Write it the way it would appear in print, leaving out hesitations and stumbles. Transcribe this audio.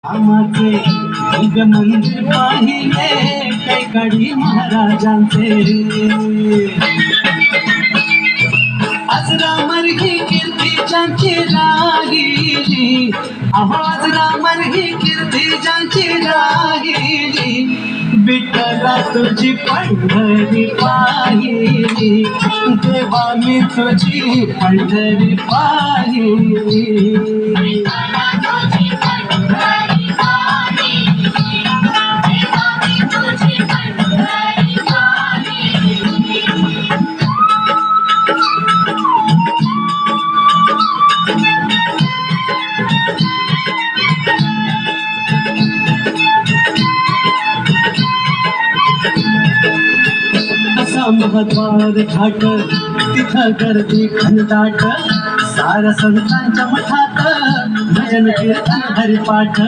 आमाचे दिव्य मंदिर पाहिले कैकाडी महाराजांचे आज रामरही कीर्ती ज्यांची राहिली अहो आज रामरही कीर्ती ज्यांची राहिली विठ्ठला तुझी पंढरी पाहिली देवा मी तुझी पंढरी पाहिली महद्वार घाट तिथं गर्दी घनदाट साऱ्या संतांच्या मठात भजन कीर्तन हरिपाठ